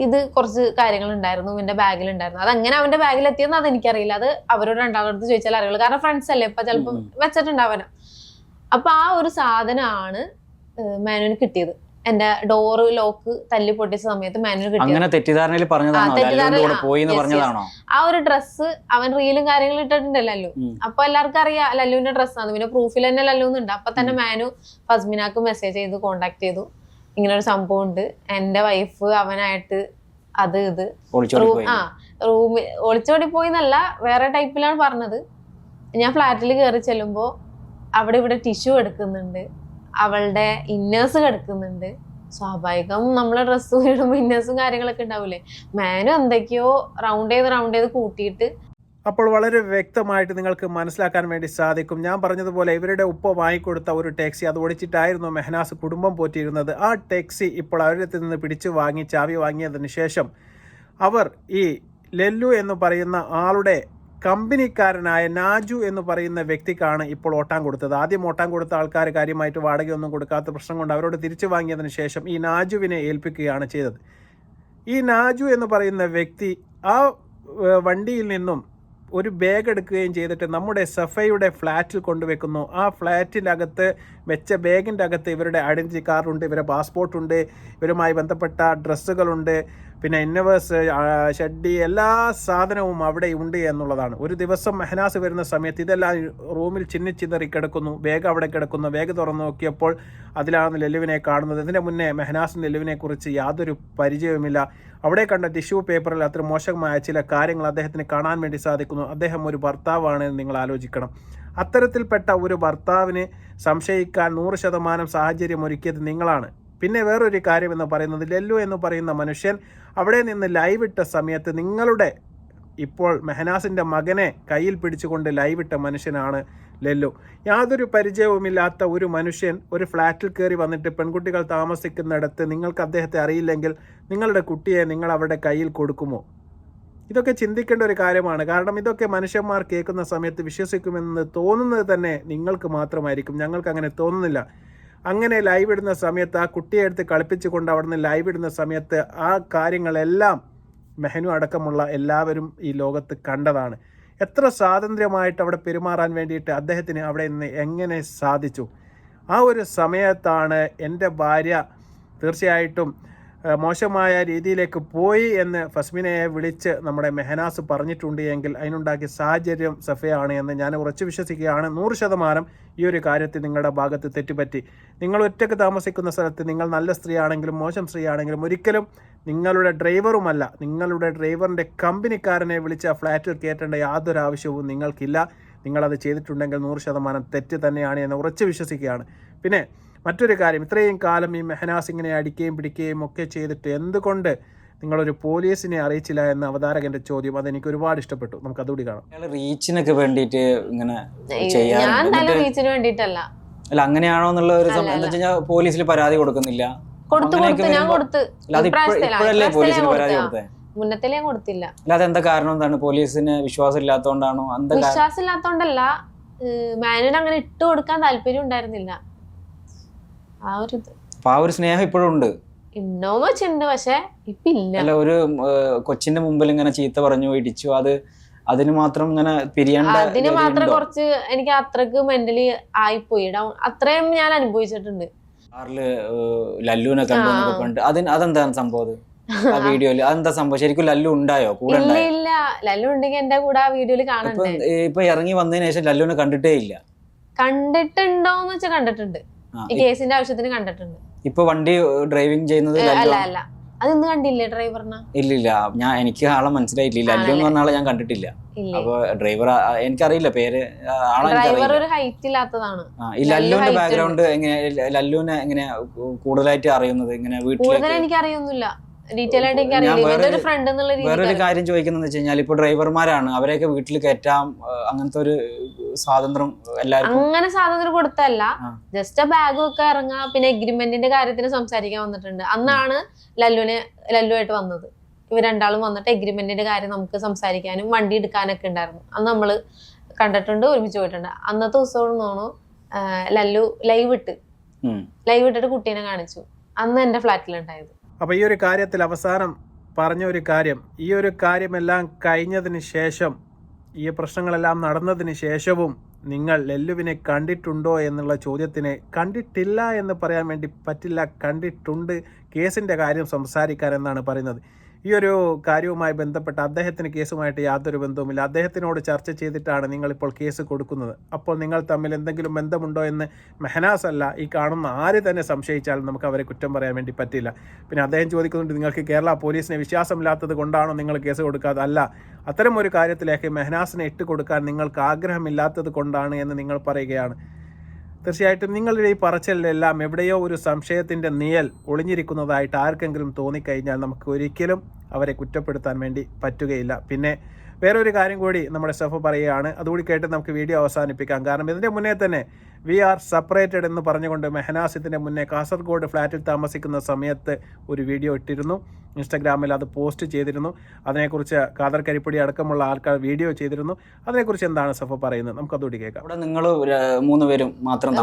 Speaker 1: ഇത് കുറച്ച് കാര്യങ്ങൾ ഉണ്ടായിരുന്നു ഇവന്റെ ബാഗിൽ ഉണ്ടായിരുന്നു. അത് എങ്ങനെ അവന്റെ ബാഗിൽ എത്തിയെന്ന് അത് എനിക്കറിയില്ല. അത് അവരോട് രണ്ടാമത് ചോദിച്ചാൽ അറിയുള്ളൂ. കാരണം ഫ്രണ്ട്സ് അല്ലേ, ഇപ്പൊ ചിലപ്പോൾ വെച്ചിട്ടുണ്ടാവന. അപ്പൊ ആ ഒരു സാധനമാണ് മാനുവിന് കിട്ടിയത്. എന്റെ ഡോറ് ലോക്ക് തല്ലി പൊട്ടിച്ച സമയത്ത് മാനുവിന് കിട്ടിയത്. ആ ഒരു ഡ്രസ്സ് അവൻ റീലും കാര്യങ്ങളും ഇട്ടിട്ടുണ്ടല്ലോ ലല്ലു. അപ്പൊ എല്ലാവർക്കും അറിയാം ലല്ലുവിന്റെ ഡ്രസ്സാണ്. പിന്നെ പ്രൂഫിൽ തന്നെ ലല്ലുന്നുണ്ട്. അപ്പൊ തന്നെ മാനു ഫസ്മിനാക്ക് മെസ്സേജ് ചെയ്ത് കോണ്ടാക്ട് ചെയ്തു. ഇങ്ങനെ ഒരു സംഭവം ഉണ്ട്, എന്റെ വൈഫ് അവനായിട്ട് അത് ഇത് റൂമിൽ ഒളിച്ചോടി പോയിന്നല്ല, വേറെ ടൈപ്പിലാണ് പറഞ്ഞത്. ഞാൻ ഫ്ലാറ്റിൽ കയറി ചെല്ലുമ്പോ അവിടെ ഇവിടെ ടിഷ്യൂ എടുക്കുന്നുണ്ട്, അവളുടെ ഇന്നേഴ്സ് കിടക്കുന്നുണ്ട്. സ്വാഭാവികം നമ്മളെ ഡ്രസ്സ് ഇടുമ്പോ ഇന്നേഴ്സും കാര്യങ്ങളൊക്കെ ഉണ്ടാവൂലേ. മാനും എന്തൊക്കെയോ റൗണ്ട് ചെയ്ത് കൂട്ടിയിട്ട്.
Speaker 3: അപ്പോൾ വളരെ വ്യക്തമായിട്ട് നിങ്ങൾക്ക് മനസ്സിലാക്കാൻ വേണ്ടി സാധിക്കും. ഞാൻ പറഞ്ഞതുപോലെ ഇവരുടെ ഉപ്പ വാങ്ങിക്കൊടുത്ത ഒരു ടാക്സി, അത് ഓടിച്ചിട്ടായിരുന്നു മെഹനാസ് കുടുംബം പോറ്റിയിരുന്നത്. ആ ടാക്സി ഇപ്പോൾ അവരുടെ അടുത്ത് നിന്ന് പിടിച്ചു വാങ്ങി ചാവി വാങ്ങിയതിന് ശേഷം അവർ ഈ ലല്ലു എന്ന് പറയുന്ന ആളുടെ കമ്പനിക്കാരനായ നാജു എന്ന് പറയുന്ന വ്യക്തിക്കാണ് ഇപ്പോൾ ഓട്ടാൻ കൊടുത്തത്. ആദ്യം ഓട്ടാൻ കൊടുത്ത ആൾക്കാർ കാര്യമായിട്ട് വാടകയൊന്നും കൊടുക്കാത്ത പ്രശ്നം കൊണ്ട് അവരോട് തിരിച്ചു വാങ്ങിയതിന് ശേഷം ഈ നാജുവിനെ ഏൽപ്പിക്കുകയാണ് ചെയ്തത്. ഈ നാജു എന്ന് പറയുന്ന വ്യക്തി ആ വണ്ടിയിൽ നിന്നും ഒരു ബാഗ് എടുക്കുകയും ചെയ്തിട്ട് നമ്മുടെ സഫയുടെ ഫ്ലാറ്റിൽ കൊണ്ടുവെക്കുന്നു. ആ ഫ്ലാറ്റിൻ്റെ അകത്ത് വെച്ച ബാഗിൻ്റെ അകത്ത് ഇവരുടെ ഐഡൻറ്റിറ്റി കാർഡുണ്ട്, ഇവരുടെ പാസ്പോർട്ടുണ്ട്, ഇവരുമായി ബന്ധപ്പെട്ട ഡ്രസ്സുകളുണ്ട്, പിന്നെ ഇന്നവേഴ്സ്, ഷഡ്ഡി, എല്ലാ സാധനവും അവിടെ ഉണ്ട് എന്നുള്ളതാണ്. ഒരു ദിവസം മെഹനാസ് വരുന്ന സമയത്ത് ഇതെല്ലാം റൂമിൽ ചിന്നിച്ചിതറി കിടക്കുന്നു. ബാഗ് അവിടെ കിടക്കുന്നു. ബാഗ് തുറന്നു നോക്കിയപ്പോൾ അതിലാണ് ലല്ലുവിനെ കാണുന്നത്. ഇതിൻ്റെ മുന്നേ മെഹനാസിന് ലല്ലുവിനെ കുറിച്ച് യാതൊരു പരിചയവുമില്ല. അവിടെ കണ്ട ടിഷ്യൂ പേപ്പറിൽ അത്ര മോശമായ ചില കാര്യങ്ങൾ അദ്ദേഹത്തിന് കാണാൻ വേണ്ടി സാധിക്കുന്നു. അദ്ദേഹം ഒരു ഭർത്താവാണ് എന്ന് നിങ്ങൾ ആലോചിക്കണം. അത്തരത്തിൽപ്പെട്ട ഒരു ഭർത്താവിന് സംശയിക്കാൻ 100% സാഹചര്യം ഒരുക്കിയത് നിങ്ങളാണ്. പിന്നെ വേറൊരു കാര്യം എന്ന് പറയുന്നത്, ലല്ലു എന്ന് പറയുന്ന മനുഷ്യൻ അവിടെ നിന്ന് ലൈവ് ഇട്ട സമയത്ത് നിങ്ങളുടെ ഇപ്പോൾ മെഹനാസിൻ്റെ മകനെ കയ്യിൽ പിടിച്ചുകൊണ്ട് ലൈവ് ഇട്ട മനുഷ്യനാണ് ലല്ലു. യാതൊരു പരിചയവുമില്ലാത്ത ഒരു മനുഷ്യൻ ഒരു ഫ്ലാറ്റിൽ കയറി വന്നിട്ട് പെൺകുട്ടികൾ താമസിക്കുന്നിടത്ത് നിങ്ങൾക്ക് അദ്ദേഹത്തെ അറിയില്ലെങ്കിൽ നിങ്ങളുടെ കുട്ടിയെ നിങ്ങൾ അവരുടെ കയ്യിൽ കൊടുക്കുമോ? ഇതൊക്കെ ചിന്തിക്കേണ്ട ഒരു കാര്യമാണ്. കാരണം ഇതൊക്കെ മനുഷ്യന്മാർ കേൾക്കുന്ന സമയത്ത് വിശ്വസിക്കുമെന്ന് തോന്നുന്നത് തന്നെ നിങ്ങൾക്ക് മാത്രമായിരിക്കും. ഞങ്ങൾക്ക് അങ്ങനെ തോന്നുന്നില്ല. അങ്ങനെ ലൈവ് ഇടുന്ന സമയത്ത് ആ കുട്ടിയെ എടുത്ത് കളിപ്പിച്ചുകൊണ്ട് അവിടുന്ന് ലൈവ് ഇടുന്ന സമയത്ത് ആ കാര്യങ്ങളെല്ലാം മെഹനു അടക്കമുള്ള എല്ലാവരും ഈ ലോകത്ത് കണ്ടതാണ്. എത്ര സ്വാതന്ത്ര്യമായിട്ട് അവിടെ പെരുമാറാൻ വേണ്ടിയിട്ട് അദ്ദേഹത്തിന് അവിടെ നിന്ന് എങ്ങനെ സാധിച്ചു? ആ ഒരു സമയത്താണ് എൻ്റെ ഭാര്യ തീർച്ചയായിട്ടും മോശമായ രീതിയിലേക്ക് പോയി എന്ന് ഫസ്മിനയെ വിളിച്ച് നമ്മുടെ മെഹനാസ് പറഞ്ഞിട്ടുണ്ട് എങ്കിൽ അതിനുണ്ടാക്കിയ സാഹചര്യം സഫയാണ് എന്ന് ഞാൻ ഉറച്ചു വിശ്വസിക്കുകയാണ്. 100% ഈ ഒരു കാര്യത്തിൽ നിങ്ങളുടെ ഭാഗത്ത് തെറ്റുപറ്റി. നിങ്ങൾ ഒറ്റയ്ക്ക് താമസിക്കുന്ന സ്ഥലത്ത് നിങ്ങൾ നല്ല സ്ത്രീയാണെങ്കിലും മോശം സ്ത്രീയാണെങ്കിലും ഒരിക്കലും നിങ്ങളുടെ ഡ്രൈവറുമല്ല, നിങ്ങളുടെ ഡ്രൈവറിൻ്റെ കമ്പനിക്കാരനെ വിളിച്ച് ആ ഫ്ലാറ്റിൽ കയറ്റേണ്ട യാതൊരു ആവശ്യവും നിങ്ങൾക്കില്ല. നിങ്ങളത് ചെയ്തിട്ടുണ്ടെങ്കിൽ 100% തെറ്റ് തന്നെയാണ് എന്ന് ഉറച്ചു വിശ്വസിക്കുകയാണ്. പിന്നെ മറ്റൊരു കാര്യം, ഇത്രയും കാലം ഈ മെഹനാസ് ഇങ്ങനെ അടിക്കുകയും പിടിക്കുകയും ഒക്കെ ചെയ്തിട്ട് എന്തുകൊണ്ട് നിങ്ങളൊരു പോലീസിനെ അറിയിച്ചില്ല എന്ന അവതാരകന്റെ ചോദ്യം, അതെനിക്ക് ഒരുപാട് ഇഷ്ടപ്പെട്ടു. നമുക്ക് അതുകൂടി കാണാം.
Speaker 2: റീച്ചിനൊക്കെ വേണ്ടിയിട്ട് ഇങ്ങനെ
Speaker 1: റീച്ചിന് വേണ്ടിയിട്ടല്ല,
Speaker 2: അല്ല അങ്ങനെയാണോ എന്നുള്ള ഒരു എന്താ വെച്ചാൽ പോലീസിൽ പരാതി കൊടുക്കുന്നില്ല.
Speaker 1: മുന്നത്തിലേ ഞാൻ കൊടുത്തില്ല.
Speaker 2: അല്ലാതെ എന്താ കാരണം? എന്താണ് പോലീസിന് വിശ്വാസം ഇല്ലാത്തോണ്ടാണോ?
Speaker 1: വിശ്വാസം ഇല്ലാത്തോണ്ടല്ല, മാനുവിന് അങ്ങനെ ഇട്ട് കൊടുക്കാൻ താല്പര്യം ഉണ്ടായിരുന്നില്ല. ആ ഒരു സ്നേഹം ഇപ്പോഴും ഉണ്ട്, ഇന്നോ വെച്ചുണ്ട്, പക്ഷെ ഇപ്പൊ ഇല്ല.
Speaker 2: അല്ല, ഒരു കൊച്ചിന്റെ മുമ്പിൽ ഇങ്ങനെ ചീത്ത പറഞ്ഞു ഇടിച്ചു, അതിന് മാത്രം ഇങ്ങനെ പിരിയണ്ട,
Speaker 1: അതിന് മാത്രം കുറച്ച് എനിക്ക് അത്രക്ക് മെന്റലി ആയിപ്പോയി. അത്രയും ഞാൻ അനുഭവിച്ചിട്ടുണ്ട്.
Speaker 2: ലല്ലുവിനെ കണ്ടു, അതെന്താണ് സംഭവം? ആ വീഡിയോയില് അതെന്താ സംഭവം? ശരിക്കും ലല്ലു ഉണ്ടായോ കൂടെ?
Speaker 1: ഇല്ല, ലല്ലു ഉണ്ടെങ്കിൽ എന്റെ കൂടെ ആ വീഡിയോയില് കാണണ്ടേ.
Speaker 2: ഇപ്പൊ ഇറങ്ങി വന്നതിന് ശേഷം ലല്ലുവിനെ കണ്ടിട്ടേ ഇല്ല.
Speaker 1: കണ്ടിട്ടുണ്ടോന്ന് വെച്ചാൽ കണ്ടിട്ടുണ്ട്, ഈ കേസിന്റെ ആവശ്യത്തിന് കണ്ടിട്ടുണ്ട്.
Speaker 2: ഇപ്പൊ വണ്ടി ഡ്രൈവിംഗ് ചെയ്യുന്നത്
Speaker 1: അല്ല അതൊന്നും കണ്ടില്ലേ ഡ്രൈവറിനെ?
Speaker 2: ഇല്ലില്ല, എനിക്ക് ആളെ മനസ്സിലായിട്ടില്ല. ലല്ലു എന്ന് പറഞ്ഞ ആളെ ഞാൻ കണ്ടിട്ടില്ല. അപ്പൊ ഡ്രൈവർ എനിക്കറിയില്ല പേര്.
Speaker 1: ഡ്രൈവർ ഒരു ഹൈറ്റ് ഇല്ലാത്തതാണ്.
Speaker 2: ഈ ലല്ലുവിന്റെ ബാക്ക്ഗ്രൗണ്ട് എങ്ങനെ, ലല്ലുവിനെ എങ്ങനെ കൂടുതലായിട്ട് അറിയുന്നത്? ഇങ്ങനെ
Speaker 1: കൂടുതൽ എനിക്ക് അറിയൊന്നുമില്ല, ഡീറ്റെയിൽ ആയിട്ട് എനിക്ക് അറിയില്ല. ഒരു ഫ്രണ്ട് എന്നുള്ള
Speaker 2: വേറൊരു കാര്യം ചോദിക്കുന്നത് വെച്ച് കഴിഞ്ഞാൽ, ഇപ്പൊ ഡ്രൈവർമാരാണ്, അവരെയൊക്കെ വീട്ടിൽ കയറ്റാം, അങ്ങനത്തെ ഒരു സ്വാതന്ത്ര്യം എല്ലാവർക്കും
Speaker 1: അങ്ങനെ സ്വാതന്ത്ര്യം കൊടുത്തല്ല, ജസ്റ്റ് ബാഗ് ഒക്കെ ഇറങ്ങാ. പിന്നെ എഗ്രിമെന്റിന്റെ കാര്യത്തിന് സംസാരിക്കാൻ വന്നിട്ടുണ്ട്. അന്നാണ് ലല്ലുവായിട്ട് വന്നത്. ഇവർ രണ്ടാളും വന്നിട്ട് എഗ്രിമെന്റിന്റെ കാര്യം നമുക്ക് സംസാരിക്കാനും വണ്ടി എടുക്കാനൊക്കെ ഉണ്ടായിരുന്നു. അന്ന് നമ്മള് കണ്ടിട്ടുണ്ട്, ഒരുമിച്ച് പോയിട്ടുണ്ട്. അന്നത്തെ ദിവസം തോന്നുന്നു ലല്ലു ലൈവ് ഇട്ടിട്ട് കുട്ടീനെ കാണിച്ചു. അന്ന് എന്റെ ഫ്ലാറ്റിലുണ്ടായത്.
Speaker 3: അപ്പോൾ ഈ ഒരു കാര്യത്തിൽ അവസാനം പറഞ്ഞ ഒരു കാര്യം, ഈ ഒരു കാര്യമെല്ലാം കഴിഞ്ഞതിന് ശേഷം, ഈ പ്രശ്നങ്ങളെല്ലാം നടന്നതിന് ശേഷവും നിങ്ങൾ ലല്ലുവിനെ കണ്ടിട്ടുണ്ടോ എന്നുള്ള ചോദ്യത്തിന് കണ്ടിട്ടില്ല എന്ന് പറയാൻ വേണ്ടി പറ്റില്ല, കണ്ടിട്ടുണ്ട്, കേസിൻ്റെ കാര്യം സംസാരിക്കാൻ എന്നാണ് പറയുന്നത്. ഈ ഒരു കാര്യവുമായി ബന്ധപ്പെട്ട് അദ്ദേഹത്തിന് കേസുമായിട്ട് യാതൊരു ബന്ധവുമില്ല. അദ്ദേഹത്തിനോട് ചർച്ച ചെയ്തിട്ടാണ് നിങ്ങളിപ്പോൾ കേസ് കൊടുക്കുന്നത്. അപ്പോൾ നിങ്ങൾ തമ്മിൽ എന്തെങ്കിലും ബന്ധമുണ്ടോ എന്ന് മെഹനാസ് അല്ല, ഈ കാണുന്ന ആര് തന്നെ സംശയിച്ചാലും നമുക്ക് അവരെ കുറ്റം പറയാൻ വേണ്ടി പറ്റില്ല. പിന്നെ അദ്ദേഹം ചോദിക്കുന്നുണ്ട്, നിങ്ങൾക്ക് കേരള പോലീസിനെ വിശ്വാസമില്ലാത്തത് കൊണ്ടാണോ നിങ്ങൾ കേസ് കൊടുക്കാതെ? അല്ല, അത്തരം ഒരു കാര്യത്തിലേക്ക് മെഹനാസിനെ ഇട്ട് കൊടുക്കാൻ നിങ്ങൾക്ക് ആഗ്രഹമില്ലാത്തത് കൊണ്ടാണ് എന്ന് നിങ്ങൾ പറയുകയാണ്. തീർച്ചയായിട്ടും നിങ്ങളുടെ ഈ പറച്ചിലെല്ലാം എവിടെയോ ഒരു സംശയത്തിൻ്റെ നിഴൽ ഒളിഞ്ഞിരിക്കുന്നതായിട്ട് ആർക്കെങ്കിലും തോന്നിക്കഴിഞ്ഞാൽ നമുക്ക് ഒരിക്കലും അവരെ കുറ്റപ്പെടുത്താൻ വേണ്ടി പറ്റുകയില്ല. പിന്നെ വേറൊരു കാര്യം കൂടി നമ്മുടെ സഫ പറയുകയാണ്, അതുകൂടി കേട്ട് നമുക്ക് വീഡിയോ അവസാനിപ്പിക്കാം. കാരണം ഇതിൻ്റെ മുന്നേ തന്നെ വി ആർ സെപ്പറേറ്റഡ് എന്ന് പറഞ്ഞുകൊണ്ട് മെഹനാസ് ഇതിൻ്റെ മുന്നേ കാസർഗോഡ് ഫ്ലാറ്റിൽ താമസിക്കുന്ന സമയത്ത് ഒരു വീഡിയോ ഇട്ടിരുന്നു. ഇൻസ്റ്റാഗ്രാമിൽ അത് പോസ്റ്റ് ചെയ്തിരുന്നു. അതിനെക്കുറിച്ച് ഖാദർ കരിപ്പൊടി അടക്കമുള്ള ആൾക്കാർ വീഡിയോ ചെയ്തിരുന്നു. അതിനെക്കുറിച്ച് എന്താണ് സഫ പറയുന്നത്? നമുക്കതുകൂടി കേൾക്കാം.
Speaker 2: അവിടെ നിങ്ങൾ 3 പേരും മാത്രം,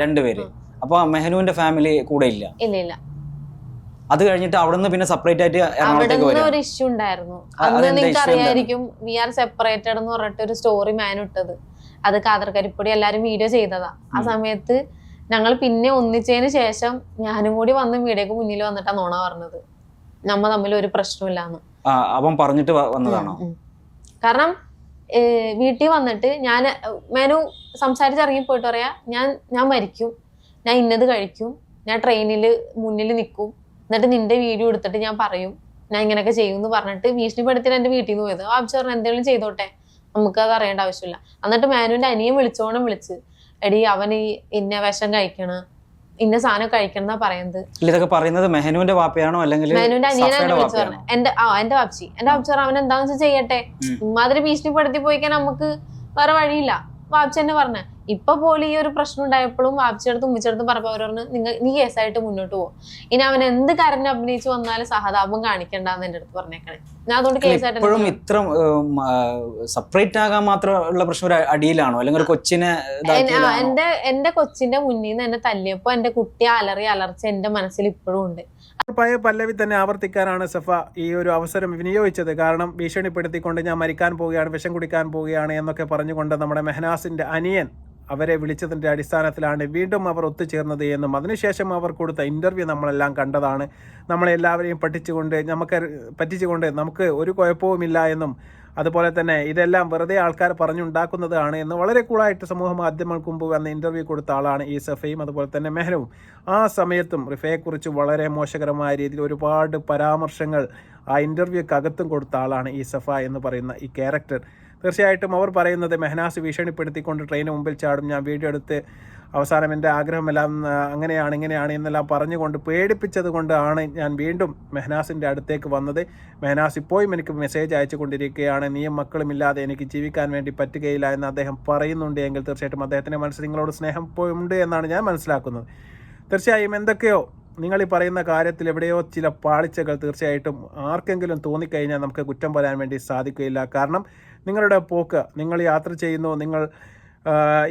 Speaker 2: 2 പേര്. അപ്പൊ മെഹനുവിന്റെ ഫാമിലി കൂടെ ഇല്ല?
Speaker 1: ഇല്ല.
Speaker 2: അത് കഴിഞ്ഞിട്ട് അവിടുന്ന് പിന്നെ സെപ്പറേറ്റ് ആയിട്ട്
Speaker 1: ഒരു ഇഷ്യൂ ഉണ്ടായിരുന്നു. അന്ന് നിങ്ങൾക്ക് അറിയായിരിക്കും, വി ആർ സെപ്പറേറ്റഡ് എന്ന് പറഞ്ഞിട്ട് ഒരു സ്റ്റോറി മാൻ ഇട്ടത്. അത് ഖാദർ കരിപ്പൊടി എല്ലാരും വീഡിയോ ചെയ്തതാ. ആ സമയത്ത് ഞങ്ങൾ പിന്നെ ഒന്നിച്ചതിന് ശേഷം ഞാനും കൂടി വന്ന് മീഡിയക്ക് മുന്നിൽ വന്നിട്ടാ നോണ പറഞ്ഞത്, നമ്മ തമ്മിൽ ഒരു പ്രശ്നമില്ലാന്ന്.
Speaker 2: അവൻ പറഞ്ഞിട്ട് വന്നതാണോ?
Speaker 1: കാരണം വീട്ടിൽ വന്നിട്ട് മേനു സംസാരിച്ചിറങ്ങി പോയിട്ട് പറയാ, ഞാൻ മരിക്കും, ഞാൻ ഇന്നത് കഴിക്കും, ഞാൻ ട്രെയിനിൽ മുന്നിൽ നിൽക്കും, എന്നിട്ട് നിന്റെ വീഡിയോ എടുത്തിട്ട് ഞാൻ പറയും ഞാൻ ഇങ്ങനെയൊക്കെ ചെയ്യും എന്ന് പറഞ്ഞിട്ട് ഭീഷണിപ്പെടുത്തിട്ട് എന്റെ വീട്ടിൽ നിന്ന് പോയത്. ആവശ്യം പറഞ്ഞാൽ എന്തെങ്കിലും ചെയ്തോട്ടെ, നമുക്ക് അത് അറിയേണ്ട ആവശ്യമില്ല. എന്നിട്ട് മേനുവിന്റെ അനിയൻ വിളിച്ച്, എടി അവൻ ഈ ഇന്ന വിഷം കഴിക്കണം, ഇന്ന സാധനം കഴിക്കണം എന്നാ പറയുന്നത്.
Speaker 2: ഇതൊക്കെ പറയുന്നത് മെഹനുവിന്റെ വാപ്പയാണോ അല്ലെങ്കിൽ
Speaker 1: മേനുവിന്റെ അനിയനാണ് വിളിച്ചു പറഞ്ഞത്. എന്റെ വാപ്ചി പറഞ്ഞു അവൻ എന്താണെന്ന് വെച്ചാൽ ചെയ്യട്ടെ, ഇമാതിരി ഭീഷണിപ്പെടുത്തി പോയിക്കാൻ നമുക്ക് വേറെ വഴിയില്ല. വാപ്ചി തന്നെ പറഞ്ഞ. ഇപ്പൊ പോലും ഈ ഒരു പ്രശ്നം ഉണ്ടായപ്പോഴും വാപ്ചിയെടുത്തും ഉമ്മിച്ചെടുത്തും പറഞ്ഞപ്പോ അവർ പറഞ്ഞു, നീ കേസായിട്ട് മുന്നോട്ട് പോകും, ഇനി അവൻ എന്ത് കരഞ്ഞ് അഭിനയിച്ച് വന്നാലും സഹതാപം കാണിക്കണ്ടെന്ന് എന്റെ അടുത്ത് പറഞ്ഞേക്കണേ. ഞാൻ അതുകൊണ്ട് കേസായിട്ട്
Speaker 2: ഇത്ര സെപ്പറേറ്റ് ആകാൻ മാത്രമുള്ള പ്രശ്നം ഒരു അടിയിലാണോ, അല്ലെങ്കിൽ ഒരു കൊച്ചിനെ
Speaker 1: എന്റെ കൊച്ചിന്റെ മുന്നിൽ നിന്ന് എന്നെ തല്ലിയപ്പോ എന്റെ കുട്ടി അലർച്ച എന്റെ മനസ്സിൽ ഇപ്പോഴും ഉണ്ട്.
Speaker 3: പഴയ പല്ലവി തന്നെ ആവർത്തിക്കാനാണ് സഫ ഈ ഒരു അവസരം വിനിയോഗിച്ചത്. കാരണം ഭീഷണിപ്പെടുത്തിക്കൊണ്ട് ഞാൻ മരിക്കാൻ പോവുകയാണ്, വിഷം കുടിക്കാൻ പോവുകയാണ് എന്നൊക്കെ പറഞ്ഞുകൊണ്ട് നമ്മുടെ മെഹനാസിന്റെ അനിയൻ അവരെ വിളിച്ചതിൻ്റെ അടിസ്ഥാനത്തിലാണ് വീണ്ടും അവർ ഒത്തുചേർന്നത് എന്നും അതിനുശേഷം അവർ കൊടുത്ത ഇൻ്റർവ്യൂ നമ്മളെല്ലാം കണ്ടതാണ്. നമ്മളെല്ലാവരെയും പറ്റിച്ചുകൊണ്ട് നമുക്ക് ഒരു കുഴപ്പവുമില്ല എന്നും അതുപോലെ തന്നെ ഇതെല്ലാം വെറുതെ ആൾക്കാർ പറഞ്ഞുണ്ടാക്കുന്നതാണ് എന്ന് വളരെ കൂളായിട്ട് സമൂഹ മാധ്യമങ്ങൾക്ക് മുമ്പ് വന്ന ഇൻ്റർവ്യൂ കൊടുത്ത ആളാണ് ഈ സഫയും അതുപോലെ തന്നെ മെഹനുവും. ആ സമയത്തും റിഫയെക്കുറിച്ച് വളരെ മോശകരമായ രീതിയിൽ ഒരുപാട് പരാമർശങ്ങൾ ആ ഇൻ്റർവ്യൂക്കകത്തും കൊടുത്ത ആളാണ് ഈ സഫ എന്ന് പറയുന്ന ഈ ക്യാരക്ടർ. തീർച്ചയായിട്ടും അവർ പറയുന്നത് മെഹനാസ് ഭീഷണിപ്പെടുത്തിക്കൊണ്ട് ട്രെയിന് മുമ്പിൽ ചാടും, ഞാൻ വീഡിയോ എടുത്ത് അവസാനം എൻ്റെ ആഗ്രഹമെല്ലാം അങ്ങനെയാണ് ഇങ്ങനെയാണ് എന്നെല്ലാം പറഞ്ഞുകൊണ്ട് പേടിപ്പിച്ചത് കൊണ്ടാണ് ഞാൻ വീണ്ടും മെഹനാസിൻ്റെ അടുത്തേക്ക് വന്നത്. മെഹനാസ് ഇപ്പോഴും എനിക്ക് മെസ്സേജ് അയച്ചു കൊണ്ടിരിക്കുകയാണ്, നീയും മക്കളുമില്ലാതെ എനിക്ക് ജീവിക്കാൻ വേണ്ടി പറ്റുകയില്ല എന്ന് അദ്ദേഹം പറയുന്നുണ്ട് എങ്കിൽ തീർച്ചയായിട്ടും അദ്ദേഹത്തിൻ്റെ മനസ്സിൽ നിങ്ങളോട് സ്നേഹം ഇപ്പോഴും ഉണ്ട് എന്നാണ് ഞാൻ മനസ്സിലാക്കുന്നത്. തീർച്ചയായും എന്തൊക്കെയോ നിങ്ങൾ ഈ പറയുന്ന കാര്യത്തിൽ എവിടെയോ ചില പാളിച്ചകൾ തീർച്ചയായിട്ടും ആർക്കെങ്കിലും തോന്നിക്കഴിഞ്ഞാൽ നമുക്ക് കുറ്റം പറയാൻ വേണ്ടി സാധിക്കുകയില്ല. കാരണം നിങ്ങളുടെ പോക്ക്, നിങ്ങൾ യാത്ര ചെയ്യുന്നു, നിങ്ങൾ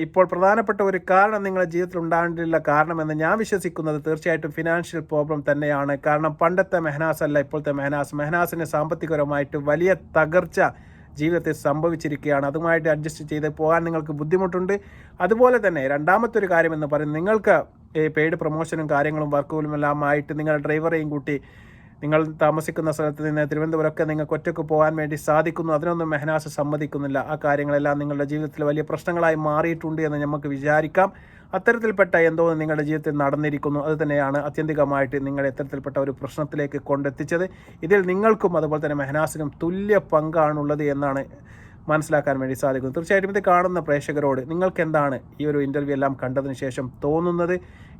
Speaker 3: ഇപ്പോൾ പ്രധാനപ്പെട്ട ഒരു കാരണം നിങ്ങളുടെ ജീവിതത്തിൽ ഉണ്ടാകേണ്ടില്ല കാരണമെന്ന് ഞാൻ വിശ്വസിക്കുന്നത് തീർച്ചയായിട്ടും ഫിനാൻഷ്യൽ പ്രോബ്ലം തന്നെയാണ്. കാരണം പണ്ടത്തെ മെഹനാസ് അല്ല ഇപ്പോഴത്തെ മെഹനാസിന് സാമ്പത്തികപരമായിട്ട് വലിയ തകർച്ച ജീവിതത്തിൽ സംഭവിച്ചിരിക്കുകയാണ്. അതുമായിട്ട് അഡ്ജസ്റ്റ് ചെയ്ത് പോകാൻ നിങ്ങൾക്ക് ബുദ്ധിമുട്ടുണ്ട്. അതുപോലെ തന്നെ രണ്ടാമത്തെ ഒരു കാര്യം എന്ന് പറയുന്നത്, നിങ്ങൾക്ക് പെയ്ഡ് പ്രൊമോഷനും കാര്യങ്ങളും വർക്കുകളും എല്ലാം ആയിട്ട് നിങ്ങളുടെ ഡ്രൈവറെയും കൂട്ടി നിങ്ങൾ താമസിക്കുന്ന സ്ഥലത്ത് നിന്ന് തിരുവനന്തപുരമൊക്കെ നിങ്ങൾക്ക് ഒറ്റയ്ക്ക് പോകാൻ വേണ്ടി സാധിക്കുന്നു. അതിനൊന്നും മെഹനാസ് സമ്മതിക്കുന്നില്ല. ആ കാര്യങ്ങളെല്ലാം നിങ്ങളുടെ ജീവിതത്തിൽ വലിയ പ്രശ്നങ്ങളായി മാറിയിട്ടുണ്ട് എന്ന് നമുക്ക് വിചാരിക്കാം. അത്തരത്തിൽപ്പെട്ട എന്തോ നിങ്ങളുടെ ജീവിതത്തിൽ നടന്നിരിക്കുന്നു. അത് തന്നെയാണ് ആത്യന്തികമായിട്ട് നിങ്ങളെ ഇത്തരത്തിൽപ്പെട്ട ഒരു പ്രശ്നത്തിലേക്ക് കൊണ്ടെത്തിച്ചത്. ഇതിൽ നിങ്ങൾക്കും അതുപോലെ തന്നെ മെഹനാസിനും തുല്യ പങ്കാണുള്ളത് എന്നാണ് മനസ്സിലാക്കാൻ വേണ്ടി സാധിക്കുന്നു. തീർച്ചയായിട്ടും ഇത് കാണുന്ന പ്രേക്ഷകരോട് നിങ്ങൾക്ക് എന്താണ് ഈ ഒരു ഇൻ്റർവ്യൂ എല്ലാം കണ്ടതിന് ശേഷം തോന്നുന്നത്?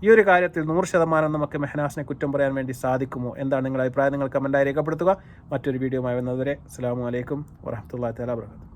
Speaker 3: ഈ ഒരു കാര്യത്തിൽ 100% നമുക്ക് മെഹനാസിനെ കുറ്റം പറയാൻ വേണ്ടി സാധിക്കുമോ? എന്താണ് നിങ്ങളുടെ അഭിപ്രായം? നിങ്ങൾ കമൻറ്റായി രേഖപ്പെടുത്തുക. മറ്റൊരു വീഡിയോയുമായി വരുന്നതുവരെ അസ്സലാമു അലൈക്കും വറഹ്മത്തുള്ളാഹി തആല വബറകാതുഹു.